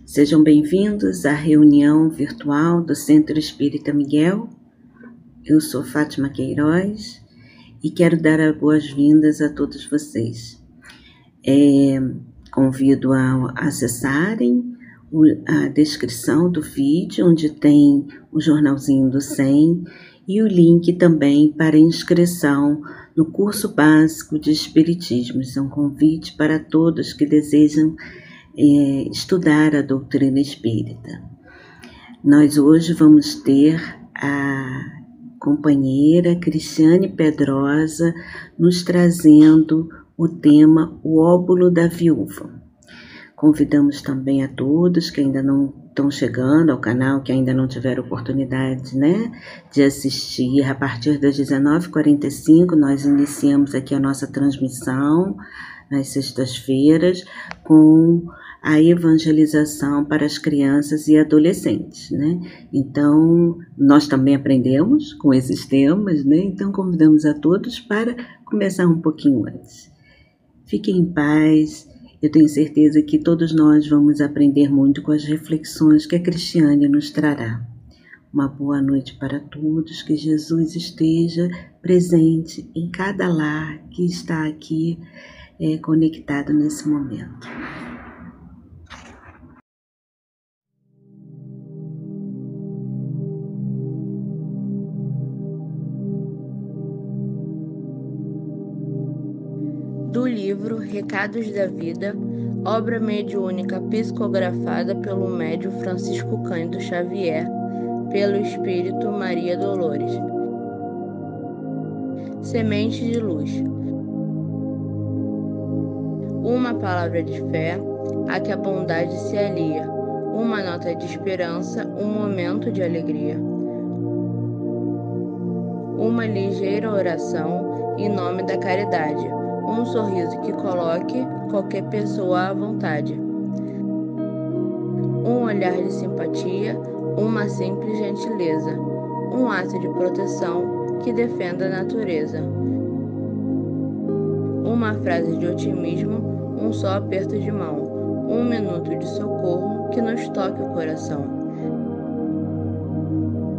Sejam bem-vindos à reunião virtual do Centro Espírita Miguel. Eu sou Fátima Queiroz e quero dar as boas-vindas a todos vocês. Convido a acessarem a descrição do vídeo, onde tem o jornalzinho do SEM e o link também para inscrição no curso básico de Espiritismo. Isso é um convite para todos que desejam estudar a doutrina espírita. Nós hoje vamos ter a companheira Cristiane Pedrosa nos trazendo o tema O Óbolo da Viúva. Convidamos também a todos que ainda não estão chegando ao canal, que ainda não tiveram oportunidade, de assistir. A partir das 19h45 nós iniciamos aqui a nossa transmissão nas sextas-feiras com a evangelização para as crianças e adolescentes, Então, nós também aprendemos com esses temas, Então, convidamos a todos para começar um pouquinho antes. Fiquem em paz. Eu tenho certeza que todos nós vamos aprender muito com as reflexões que a Cristiane nos trará. Uma boa noite para todos, que Jesus esteja presente em cada lar que está aqui conectado nesse momento. Do livro Recados da Vida, obra mediúnica psicografada pelo médium Francisco Cândido Xavier, pelo Espírito Maria Dolores. Semente de luz. Uma palavra de fé a que a bondade se alia, uma nota de esperança, um momento de alegria. Uma ligeira oração em nome da caridade, um sorriso que coloque qualquer pessoa à vontade. Um olhar de simpatia, uma simples gentileza, um ato de proteção que defenda a natureza. Uma frase de otimismo, um só aperto de mão, um minuto de socorro que nos toque o coração.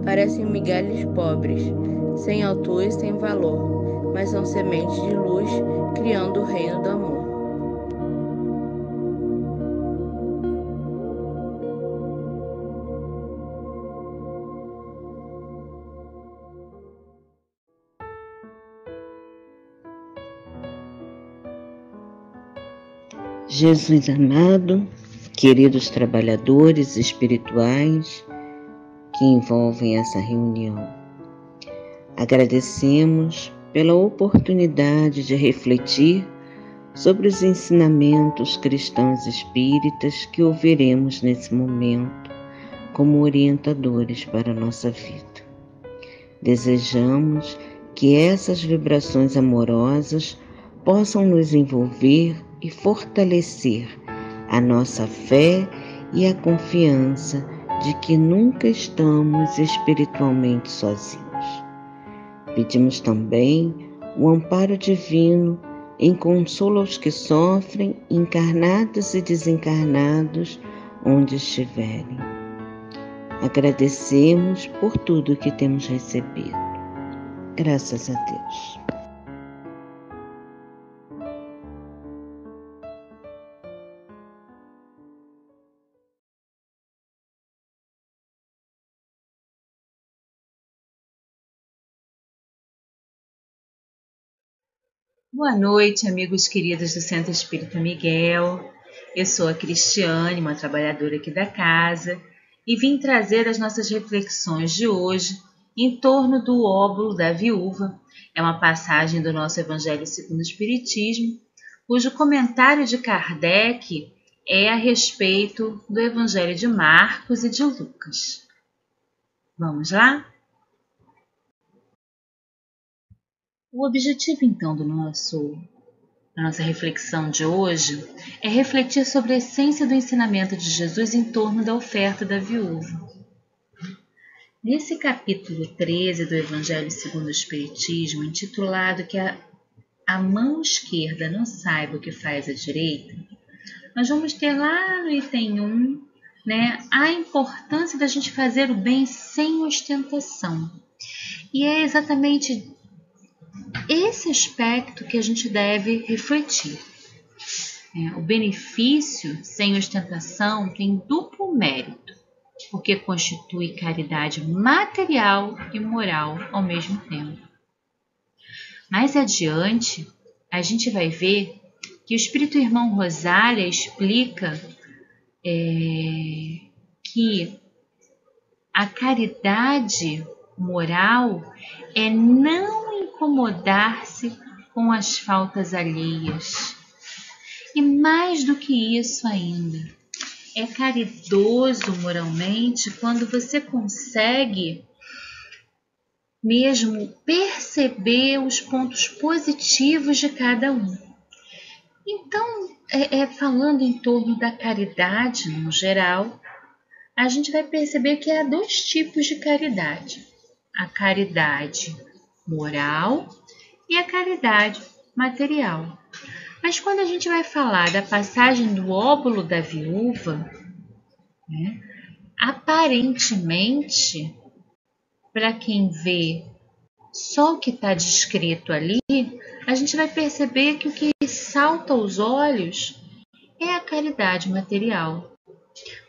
Parecem migalhas pobres, sem altura e sem valor, mas são sementes de luz, criando o reino do amor. Jesus amado, queridos trabalhadores espirituais que envolvem essa reunião, agradecemos pela oportunidade de refletir sobre os ensinamentos cristãos espíritas que ouviremos nesse momento como orientadores para a nossa vida. Desejamos que essas vibrações amorosas possam nos envolver e fortalecer a nossa fé e a confiança de que nunca estamos espiritualmente sozinhos. Pedimos também o amparo divino em consolo aos que sofrem, encarnados e desencarnados, onde estiverem. Agradecemos por tudo que temos recebido. Graças a Deus. Boa noite, amigos queridos do Centro Espírita Miguel. Eu sou a Cristiane, uma trabalhadora aqui da casa, e vim trazer as nossas reflexões de hoje em torno do óbolo da viúva. É uma passagem do nosso Evangelho segundo o Espiritismo, cujo comentário de Kardec é a respeito do Evangelho de Marcos e de Lucas. Vamos lá? O objetivo, então, da nossa reflexão de hoje é refletir sobre a essência do ensinamento de Jesus em torno da oferta da viúva. Nesse capítulo 13 do Evangelho segundo o Espiritismo, intitulado que a mão esquerda não saiba o que faz a direita, nós vamos ter lá no item 1, né, a importância da gente fazer o bem sem ostentação. E é exatamente esse aspecto que a gente deve refletir. O benefício sem ostentação tem duplo mérito, porque constitui caridade material e moral ao mesmo tempo. Mais adiante, a gente vai ver que o Espírito Irmão Rosália explica que a caridade moral é não incomodar-se com as faltas alheias. E mais do que isso ainda, é caridoso moralmente quando você consegue mesmo perceber os pontos positivos de cada um. Então, falando em torno da caridade no geral, a gente vai perceber que há dois tipos de caridade: a caridade moral e a caridade material. Mas quando a gente vai falar da passagem do óbolo da viúva, né, aparentemente, para quem vê só o que está descrito ali, a gente vai perceber que o que salta aos olhos é a caridade material.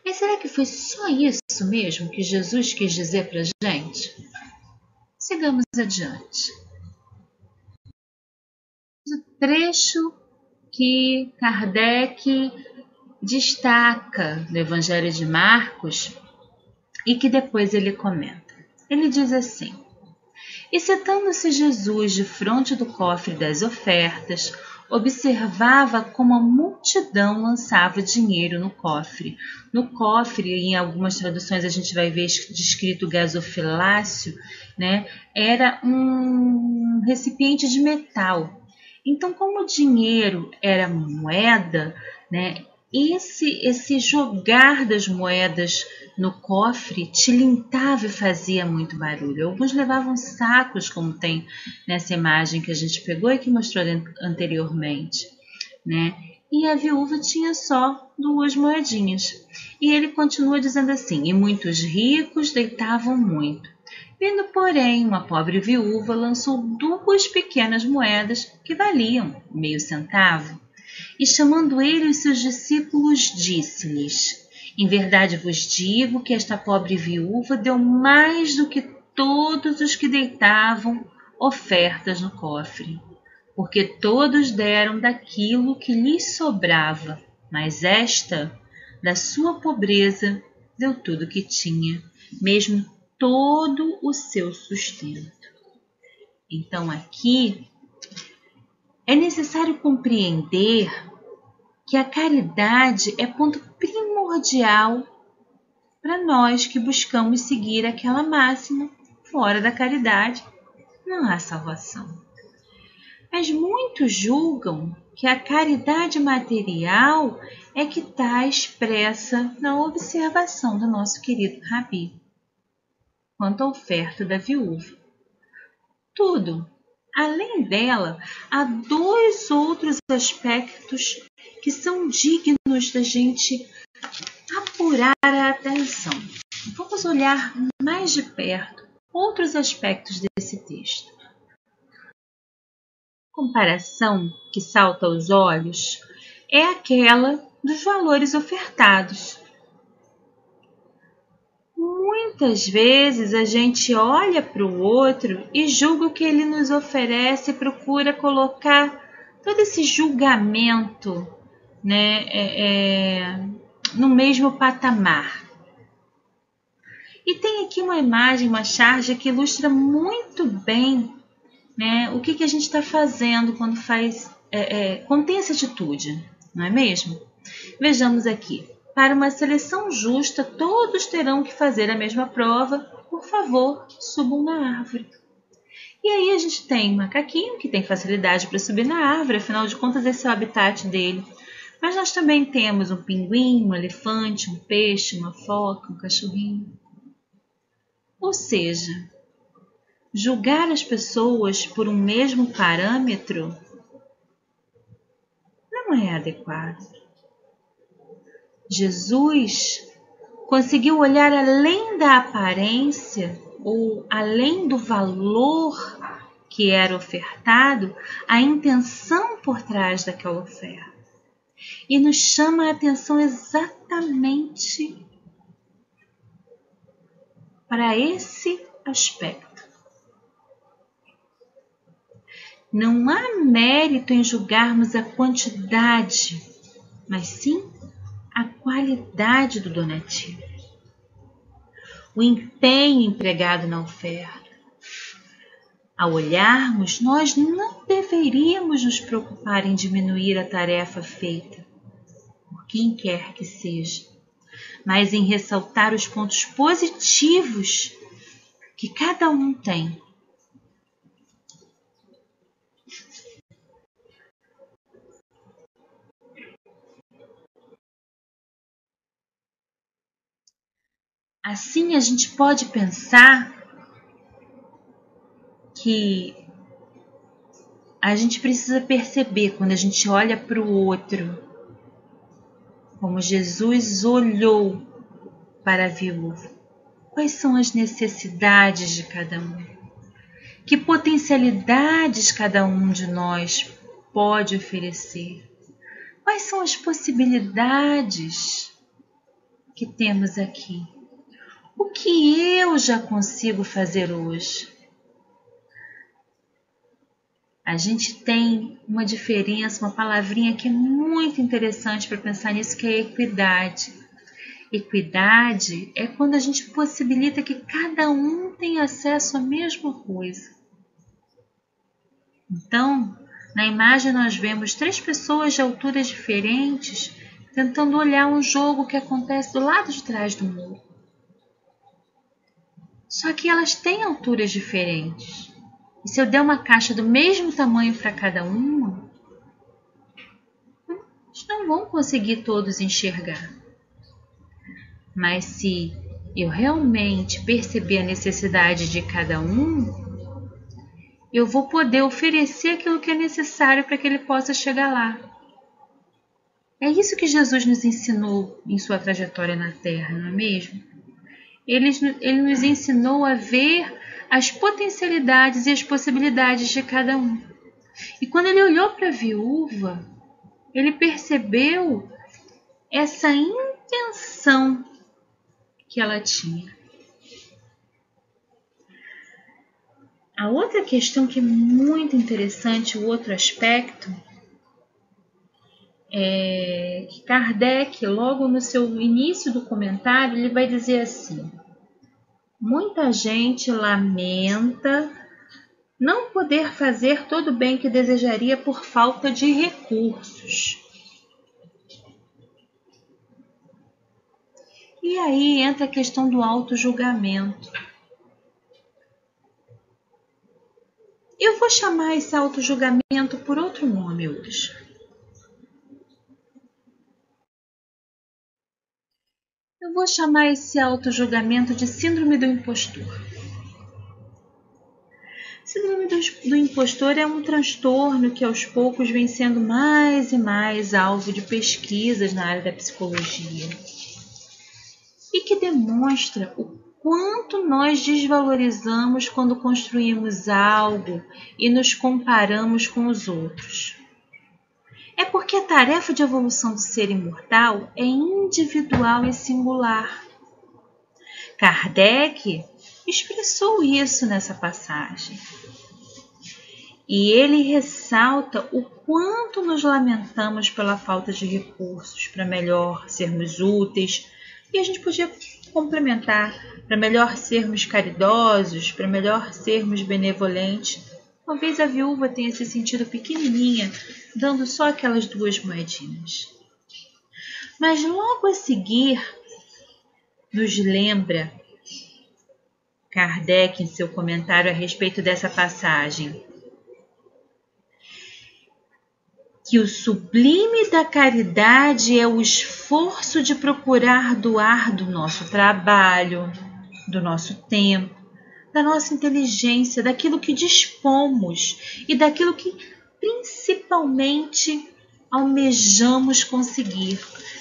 Mas será que foi só isso mesmo que Jesus quis dizer para a gente? Sigamos adiante. O trecho que Kardec destaca no Evangelho de Marcos e que depois ele comenta. Ele diz assim: e sentando-se Jesus defronte do cofre das ofertas, observava como a multidão lançava dinheiro no cofre. No cofre, em algumas traduções a gente vai ver descrito gasofilácio, né? Era um recipiente de metal. Então, como o dinheiro era moeda, né, esse jogar das moedas no cofre tilintava e fazia muito barulho. Alguns levavam sacos, como tem nessa imagem que a gente pegou e que mostrou anteriormente, né? E a viúva tinha só 2 moedinhas. E ele continua dizendo assim: e muitos ricos deitavam muito. Vindo, porém, uma pobre viúva lançou 2 pequenas moedas que valiam meio centavo. E chamando ele os seus discípulos, disse-lhes: em verdade vos digo que esta pobre viúva deu mais do que todos os que deitavam ofertas no cofre, porque todos deram daquilo que lhes sobrava, mas esta, da sua pobreza, deu tudo o que tinha, mesmo todo o seu sustento. Então aqui é necessário compreender que a caridade é ponto primordial para nós que buscamos seguir aquela máxima: fora da caridade não há salvação. Mas muitos julgam que a caridade material é que está expressa na observação do nosso querido Rabi quanto à oferta da viúva. Tudo. Além dela, há 2 outros aspectos que são dignos da gente apurar a atenção. Vamos olhar mais de perto outros aspectos desse texto. A comparação que salta aos olhos é aquela dos valores ofertados. Muitas vezes a gente olha para o outro e julga o que ele nos oferece e procura colocar todo esse julgamento, né, no mesmo patamar. E tem aqui uma imagem, uma charge que ilustra muito bem, né, o que a gente está fazendo quando tem essa atitude, não é mesmo? Vejamos aqui. Para uma seleção justa, todos terão que fazer a mesma prova. Por favor, subam na árvore. E aí a gente tem um macaquinho que tem facilidade para subir na árvore, afinal de contas esse é o habitat dele. Mas nós também temos um pinguim, um elefante, um peixe, uma foca, um cachorrinho. Ou seja, julgar as pessoas por um mesmo parâmetro não é adequado. Jesus conseguiu olhar além da aparência ou além do valor que era ofertado, a intenção por trás daquela oferta. E nos chama a atenção exatamente para esse aspecto. Não há mérito em julgarmos a quantidade, mas sim a qualidade do donativo. O empenho empregado na oferta. Ao olharmos, nós não deveríamos nos preocupar em diminuir a tarefa feita por quem quer que seja, mas em ressaltar os pontos positivos que cada um tem. Assim, a gente pode pensar que a gente precisa perceber quando a gente olha para o outro, como Jesus olhou para a viúva. Quais são as necessidades de cada um? Que potencialidades cada um de nós pode oferecer? Quais são as possibilidades que temos aqui? O que eu já consigo fazer hoje? A gente tem uma diferença, uma palavrinha que é muito interessante para pensar nisso, que é equidade. Equidade é quando a gente possibilita que cada um tenha acesso à mesma coisa. Então, na imagem nós vemos 3 pessoas de alturas diferentes tentando olhar um jogo que acontece do lado de trás do muro. Só que elas têm alturas diferentes. E se eu der uma caixa do mesmo tamanho para cada uma, eles não vão conseguir todos enxergar. Mas se eu realmente perceber a necessidade de cada um, eu vou poder oferecer aquilo que é necessário para que ele possa chegar lá. É isso que Jesus nos ensinou em sua trajetória na Terra, não é mesmo? Ele nos ensinou a ver as potencialidades e as possibilidades de cada um. E quando ele olhou para a viúva, ele percebeu essa intenção que ela tinha. A outra questão que é muito interessante, o outro aspecto, é que Kardec, logo no seu início do comentário, ele vai dizer assim: muita gente lamenta não poder fazer todo o bem que desejaria por falta de recursos. E aí entra a questão do autojulgamento. Eu vou chamar esse autojulgamento por outro nome hoje. Eu vou chamar esse autojulgamento de síndrome do impostor. Síndrome do impostor é um transtorno que aos poucos vem sendo mais e mais alvo de pesquisas na área da psicologia e que demonstra o quanto nós desvalorizamos quando construímos algo e nos comparamos com os outros. É porque a tarefa de evolução do ser imortal é individual e singular. Kardec expressou isso nessa passagem. E ele ressalta o quanto nos lamentamos pela falta de recursos para melhor sermos úteis, e a gente podia complementar, para melhor sermos caridosos, para melhor sermos benevolentes. Talvez a viúva tenha se sentido pequenininha, dando só aquelas 2 moedinhas. Mas logo a seguir, nos lembra Kardec em seu comentário a respeito dessa passagem, que o sublime da caridade é o esforço de procurar doar do nosso trabalho, do nosso tempo, da nossa inteligência, daquilo que dispomos e daquilo que principalmente almejamos conseguir,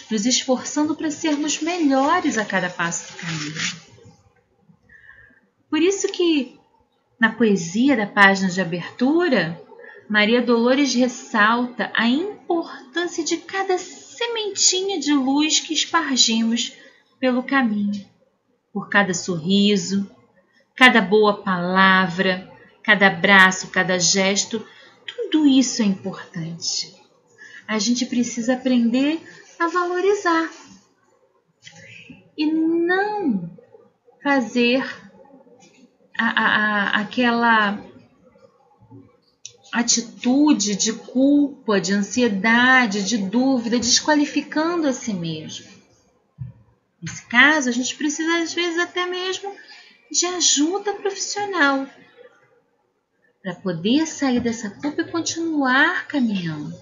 nos esforçando para sermos melhores a cada passo do caminho. Por isso que, na poesia da página de abertura, Maria Dolores ressalta a importância de cada sementinha de luz que espargimos pelo caminho, por cada sorriso, cada boa palavra, cada abraço, cada gesto, tudo isso é importante. A gente precisa aprender a valorizar e não fazer aquela atitude de culpa, de ansiedade, de dúvida, desqualificando a si mesmo. Nesse caso, a gente precisa, às vezes, até mesmo de ajuda profissional para poder sair dessa culpa e continuar caminhando.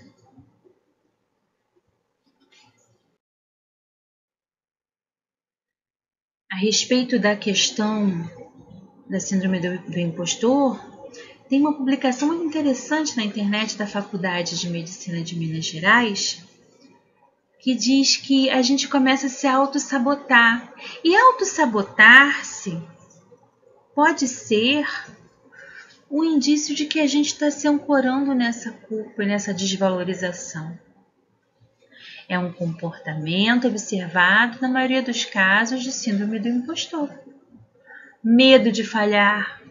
A respeito da questão da síndrome do impostor, tem uma publicação muito interessante na internet da Faculdade de Medicina de Minas Gerais, que diz que a gente começa a se autossabotar. E autossabotar-se pode ser um indício de que a gente está se ancorando nessa culpa e nessa desvalorização. É um comportamento observado na maioria dos casos de síndrome do impostor. Medo de falhar.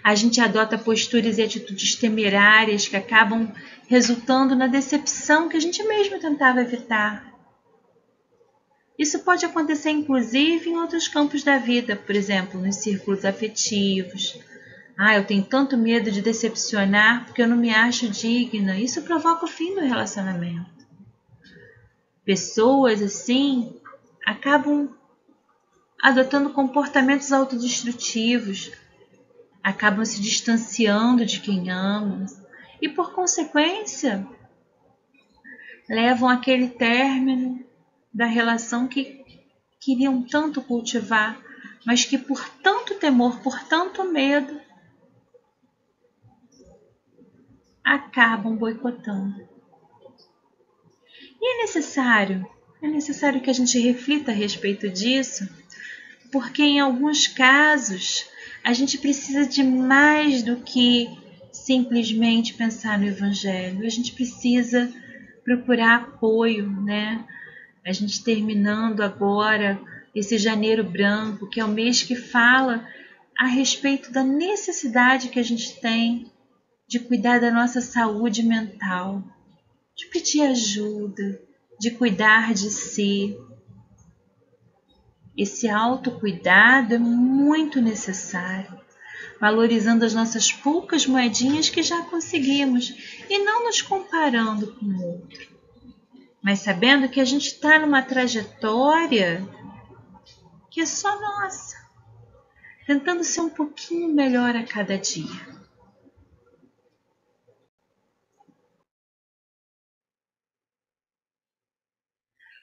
A gente adota posturas e atitudes temerárias que acabam resultando na decepção que a gente mesmo tentava evitar. Isso pode acontecer, inclusive, em outros campos da vida, por exemplo, nos círculos afetivos. Eu tenho tanto medo de decepcionar porque eu não me acho digna. Isso provoca o fim do relacionamento. Pessoas assim acabam adotando comportamentos autodestrutivos, acabam se distanciando de quem amam e, por consequência, levam àquele término da relação que queriam tanto cultivar, mas que por tanto temor, por tanto medo, acabam boicotando. E é necessário que a gente reflita a respeito disso, porque em alguns casos a gente precisa de mais do que simplesmente pensar no Evangelho. A gente precisa procurar apoio, né? A gente terminando agora esse Janeiro Branco, que é o mês que fala a respeito da necessidade que a gente tem de cuidar da nossa saúde mental, de pedir ajuda, de cuidar de si. Esse autocuidado é muito necessário, valorizando as nossas poucas moedinhas que já conseguimos e não nos comparando com o outro, mas sabendo que a gente está numa trajetória que é só nossa, tentando ser um pouquinho melhor a cada dia.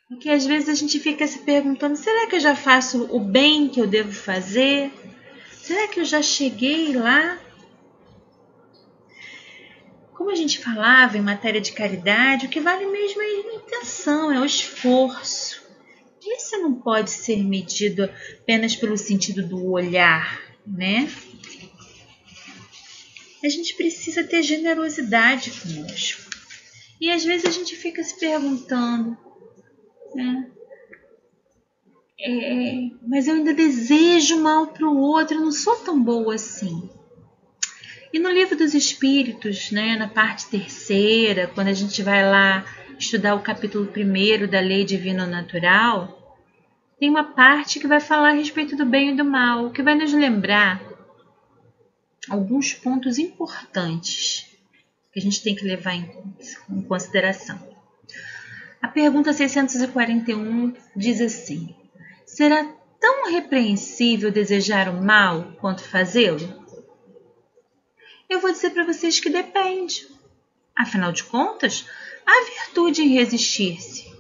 Porque às vezes a gente fica se perguntando, será que eu já faço o bem que eu devo fazer? Será que eu já cheguei lá? Como a gente falava em matéria de caridade, o que vale mesmo é a intenção, é o esforço. Isso não pode ser medido apenas pelo sentido do olhar, né? A gente precisa ter generosidade conosco. E às vezes a gente fica se perguntando, né? Mas eu ainda desejo mal para o outro, eu não sou tão boa assim. E no Livro dos Espíritos, né, na parte 3ª, quando a gente vai lá estudar o capítulo 1º da Lei Divina Natural, tem uma parte que vai falar a respeito do bem e do mal, que vai nos lembrar alguns pontos importantes que a gente tem que levar em consideração. A pergunta 641 diz assim: será tão repreensível desejar o mal quanto fazê-lo? Eu vou dizer para vocês que depende. Afinal de contas, há virtude em resistir-se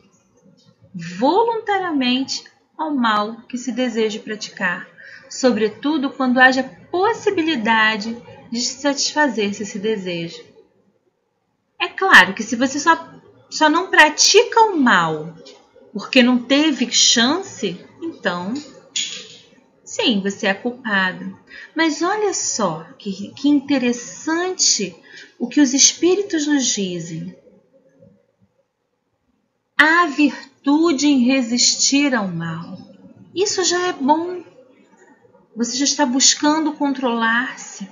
voluntariamente ao mal que se deseja praticar, sobretudo quando haja possibilidade de satisfazer-se esse desejo. É claro que se você só só não pratica o mal porque não teve chance, então, sim, você é culpado. Mas olha só que interessante o que os espíritos nos dizem. Há virtude em resistir ao mal. Isso já é bom. Você já está buscando controlar-se.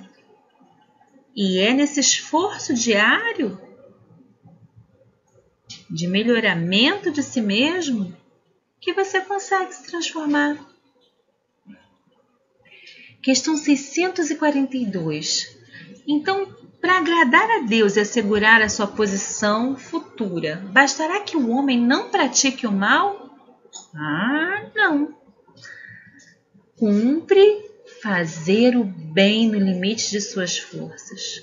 E é nesse esforço diário de melhoramento de si mesmo que você consegue se transformar. Questão 642. Então, para agradar a Deus e assegurar a sua posição futura, bastará que o homem não pratique o mal? Não. Cumpre fazer o bem no limite de suas forças,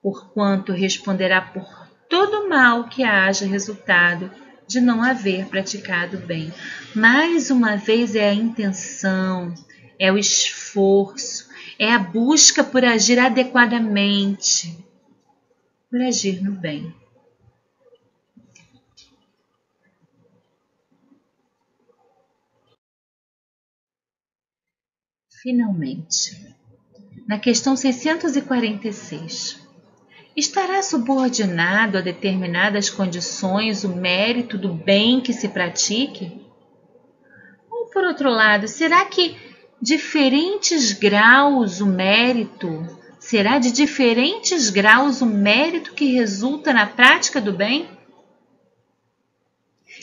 porquanto responderá por todo mal que haja resultado de não haver praticado o bem. Mais uma vez é a intenção, é o esforço, é a busca por agir adequadamente, por agir no bem. Finalmente, na questão 646, estará subordinado a determinadas condições o mérito do bem que se pratique? Ou, por outro lado, será que diferentes graus o mérito, será de diferentes graus o mérito que resulta na prática do bem?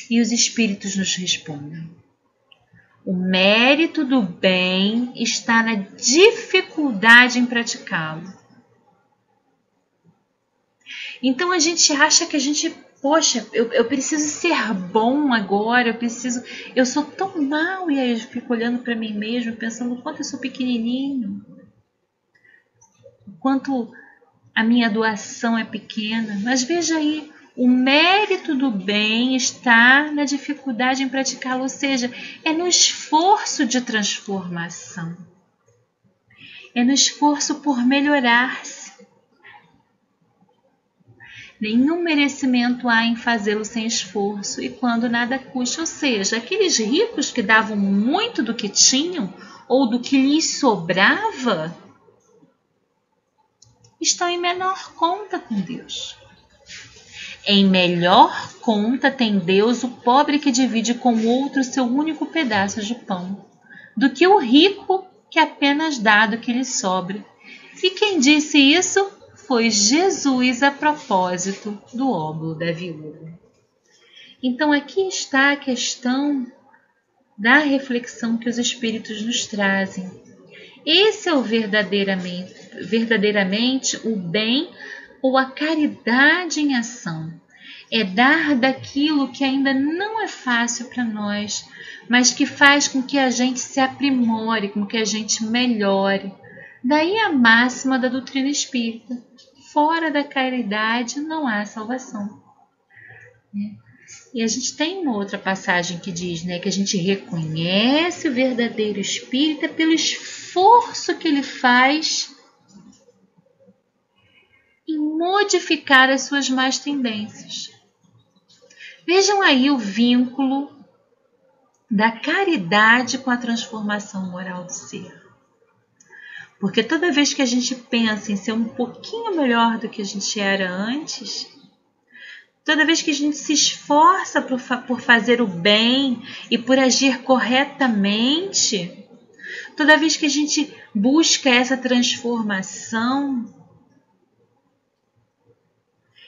E os espíritos nos respondem: o mérito do bem está na dificuldade em praticá-lo. Então a gente acha que a gente, poxa, eu preciso ser bom agora, eu sou tão mal, e aí eu fico olhando para mim mesmo, pensando o quanto eu sou pequenininho, o quanto a minha doação é pequena. Mas veja aí, o mérito do bem está na dificuldade em praticá-lo, ou seja, é no esforço de transformação, é no esforço por melhorar-se. Nenhum merecimento há em fazê-lo sem esforço e quando nada custa, ou seja, aqueles ricos que davam muito do que tinham ou do que lhes sobrava, estão em menor conta com Deus. Em melhor conta tem Deus o pobre que divide com o outro seu único pedaço de pão, do que o rico que apenas dá do que lhe sobre. E quem disse isso foi Jesus a propósito do óbolo da viúva. Então aqui está a questão da reflexão que os espíritos nos trazem. Esse é o verdadeiramente o bem ou a caridade em ação. É dar daquilo que ainda não é fácil para nós, mas que faz com que a gente se aprimore, com que a gente melhore. Daí a máxima da doutrina espírita: fora da caridade não há salvação. E a gente tem uma outra passagem que diz, que a gente reconhece o verdadeiro espírita pelo esforço que ele faz em modificar as suas más tendências. Vejam aí o vínculo da caridade com a transformação moral do ser. Porque toda vez que a gente pensa em ser um pouquinho melhor do que a gente era antes, toda vez que a gente se esforça por fazer o bem e por agir corretamente, toda vez que a gente busca essa transformação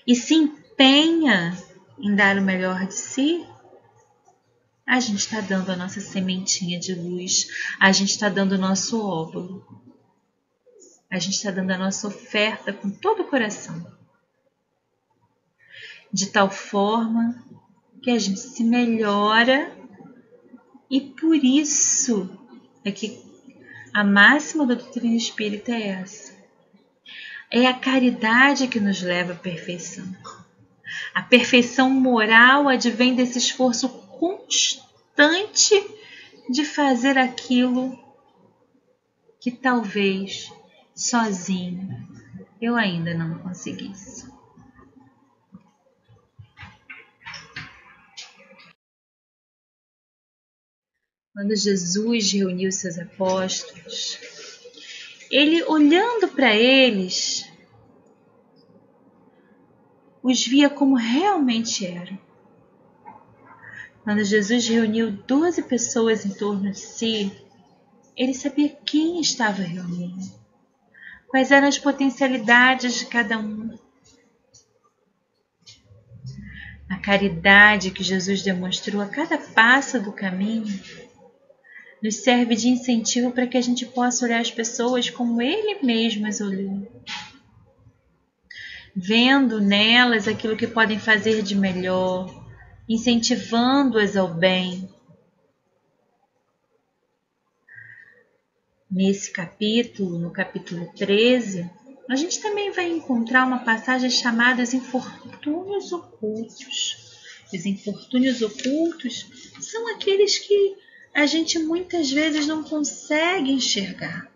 e se empenha em dar o melhor de si, a gente está dando a nossa sementinha de luz, a gente está dando o nosso óbolo, a gente está dando a nossa oferta com todo o coração, de tal forma que a gente se melhora, e por isso é que a máxima da doutrina espírita é essa. É a caridade que nos leva à perfeição. A perfeição moral advém desse esforço constante de fazer aquilo que talvez sozinho eu ainda não conseguisse. quando Jesus reuniu seus apóstolos, ele, olhando para eles, os via como realmente eram. Quando Jesus reuniu 12 pessoas em torno de si, ele sabia quem estava reunindo, quais eram as potencialidades de cada um. A caridade que Jesus demonstrou a cada passo do caminho nos serve de incentivo para que a gente possa olhar as pessoas como Ele mesmo as olhou, vendo nelas aquilo que podem fazer de melhor, incentivando-as ao bem. Nesse capítulo, no capítulo 13, a gente também vai encontrar uma passagem chamada Os Infortúnios Ocultos. Os infortúnios ocultos são aqueles que a gente muitas vezes não consegue enxergar.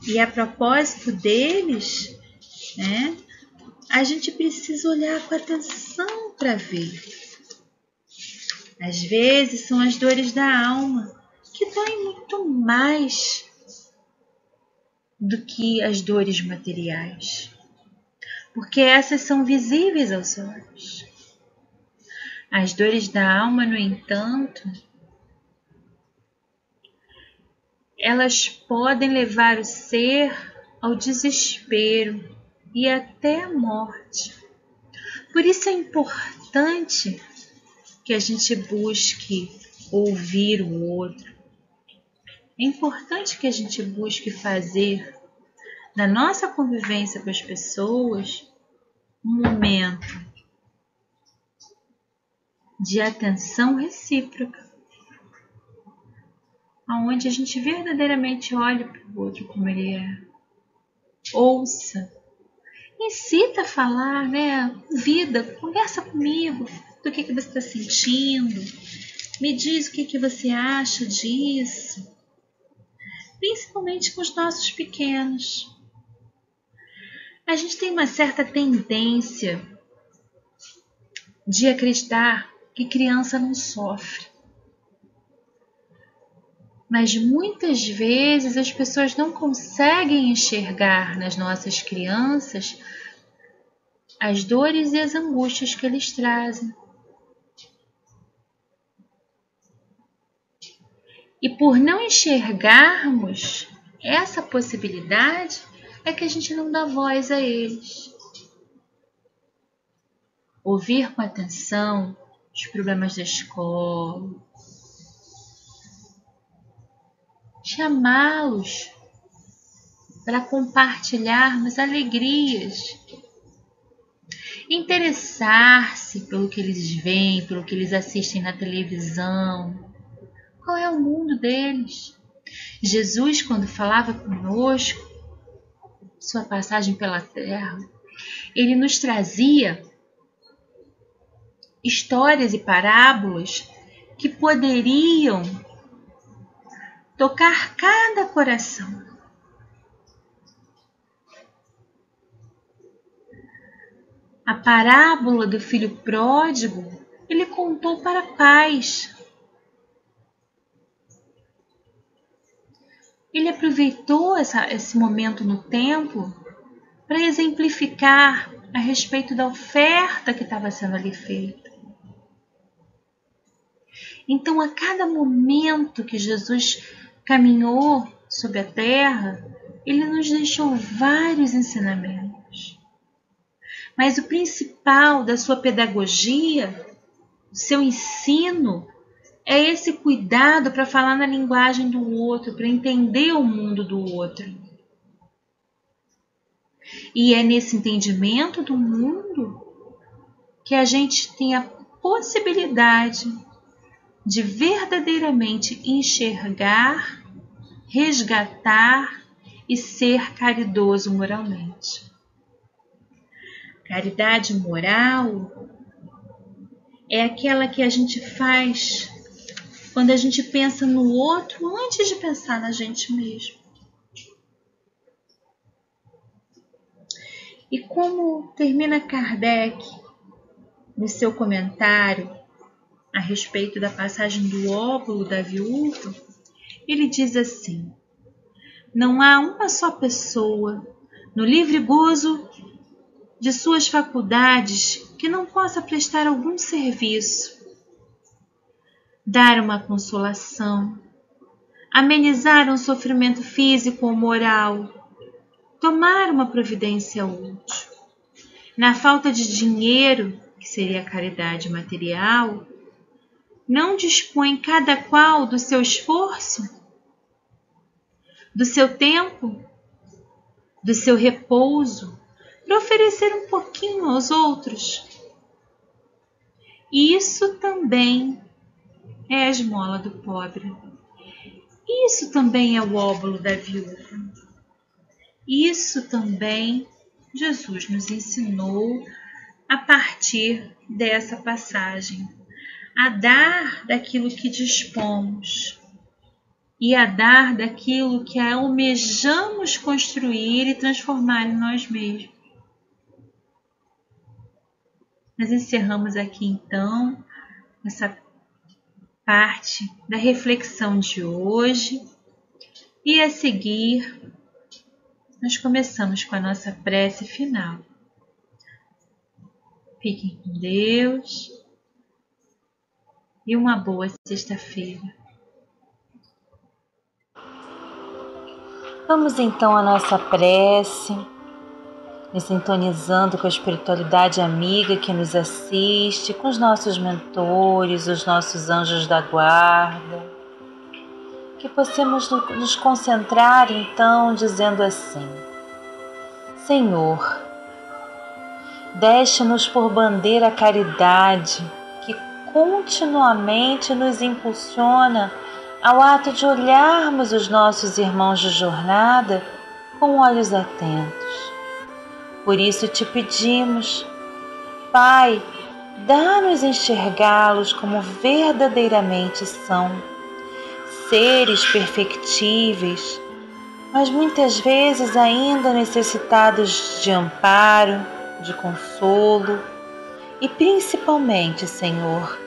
E a propósito deles, a gente precisa olhar com atenção para ver. Às vezes são as dores da alma, que doem muito mais do que as dores materiais, porque essas são visíveis aos olhos. As dores da alma, no entanto, elas podem levar o ser ao desespero e até à morte. Por isso é importante que a gente busque ouvir o outro. É importante que a gente busque fazer da nossa convivência com as pessoas um momento de atenção recíproca, onde a gente verdadeiramente olhe para o outro como ele é, ouça, incita a falar, vida, conversa comigo, do que você está sentindo, me diz o que você acha disso, principalmente com os nossos pequenos. A gente tem uma certa tendência de acreditar que criança não sofre. Mas muitas vezes as pessoas não conseguem enxergar nas nossas crianças as dores e as angústias que eles trazem. E por não enxergarmos essa possibilidade, é que a gente não dá voz a eles. Ouvir com atenção os problemas da escola, chamá-los para compartilharmos alegrias, interessar-se pelo que eles veem, pelo que eles assistem na televisão. Qual é o mundo deles? Jesus, quando falava conosco, sua passagem pela terra, ele nos trazia histórias e parábolas que poderiam tocar cada coração. A parábola do filho pródigo, ele contou para pais. Ele aproveitou esse momento no templo para exemplificar a respeito da oferta que estava sendo ali feita. Então, a cada momento que Jesus caminhou sobre a terra, ele nos deixou vários ensinamentos. Mas o principal da sua pedagogia, do seu ensino, é esse cuidado para falar na linguagem do outro, para entender o mundo do outro. E é nesse entendimento do mundo que a gente tem a possibilidade de verdadeiramente enxergar, resgatar e ser caridoso moralmente. Caridade moral é aquela que a gente faz quando a gente pensa no outro antes de pensar na gente mesmo. E como termina Kardec no seu comentário a respeito da passagem do óbolo da viúva, ele diz assim: não há uma só pessoa no livre gozo de suas faculdades que não possa prestar algum serviço, dar uma consolação, amenizar um sofrimento físico ou moral, tomar uma providência útil. Na falta de dinheiro, que seria a caridade material, não dispõe cada qual do seu esforço, do seu tempo, do seu repouso, para oferecer um pouquinho aos outros. E isso também é a esmola do pobre. Isso também é o óbolo da viúva. Isso também Jesus nos ensinou a partir dessa passagem, a dar daquilo que dispomos e a dar daquilo que almejamos construir e transformar em nós mesmos. Nós encerramos aqui então essa parte da reflexão de hoje e a seguir nós começamos com a nossa prece final. Fiquem com Deus e uma boa sexta-feira. Vamos então à nossa prece, nos sintonizando com a espiritualidade amiga que nos assiste, com os nossos mentores, os nossos anjos da guarda. Que possamos nos concentrar então dizendo assim: Senhor, deste-nos por bandeira a caridade que continuamente nos impulsiona ao ato de olharmos os nossos irmãos de jornada com olhos atentos. Por isso te pedimos, Pai, dá-nos enxergá-los como verdadeiramente são, seres perfectíveis, mas muitas vezes ainda necessitados de amparo, de consolo e principalmente, Senhor,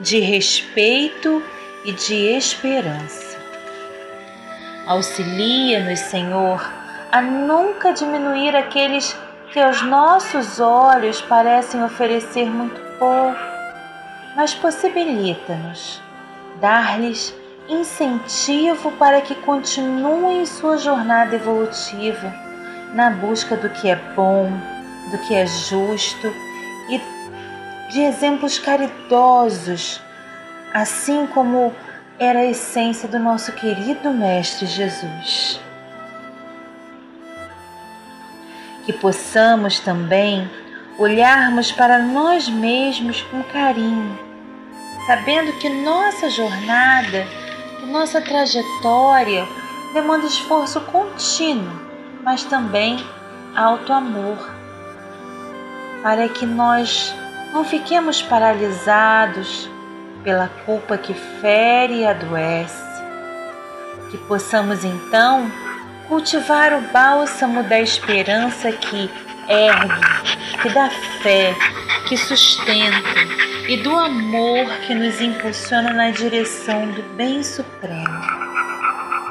de respeito e de esperança. Auxilia-nos, Senhor, a nunca diminuir aqueles que aos nossos olhos parecem oferecer muito pouco, mas possibilita-nos dar-lhes incentivo para que continuem sua jornada evolutiva na busca do que é bom, do que é justo e de exemplos caridosos, assim como era a essência do nosso querido Mestre Jesus. Que possamos também olharmos para nós mesmos com carinho, sabendo que nossa jornada, que nossa trajetória demanda esforço contínuo, mas também alto amor, para que nós não fiquemos paralisados pela culpa que fere e adoece. Que possamos então cultivar o bálsamo da esperança que ergue, que dá fé, que sustenta, e do amor que nos impulsiona na direção do bem supremo.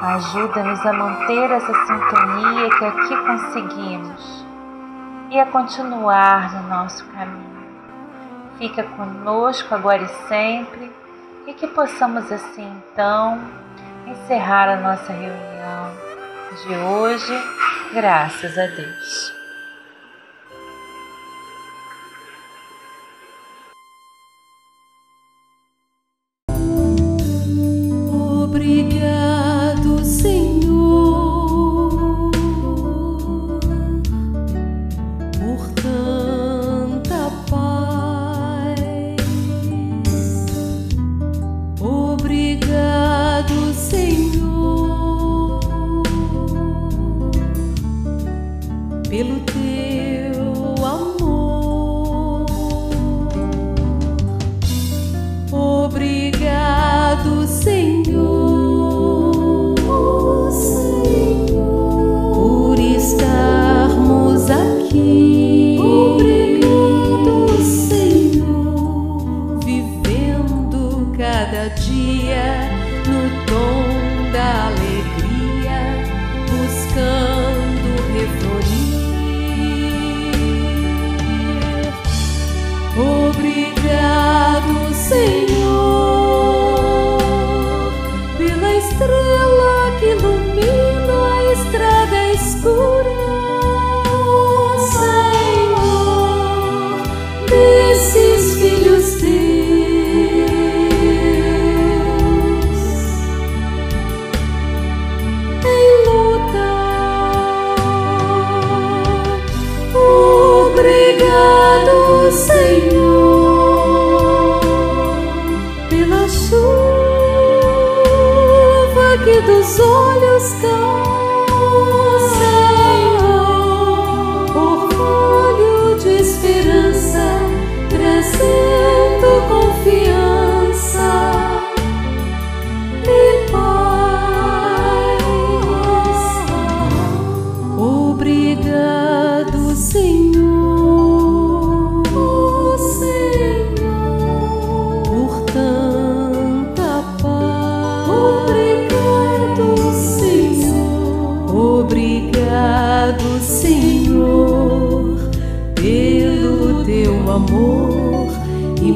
Ajuda-nos a manter essa sintonia que aqui conseguimos e a continuar no nosso caminho. Fica conosco agora e sempre, e que possamos assim então encerrar a nossa reunião de hoje, graças a Deus. Obrigado, Senhor, por tanta paz. Obrigado, Senhor, pelo estrela que ilumina a estrada escura, Senhor, desses filhos teus em luta. Obrigado, Senhor, pela chuva que dos olhos cai, Senhor, orgulho de esperança, trazendo confiança e paz. Obrigado, Senhor, por tanta paz. Obrigado, Senhor. Obrigado, Senhor, pelo teu amor e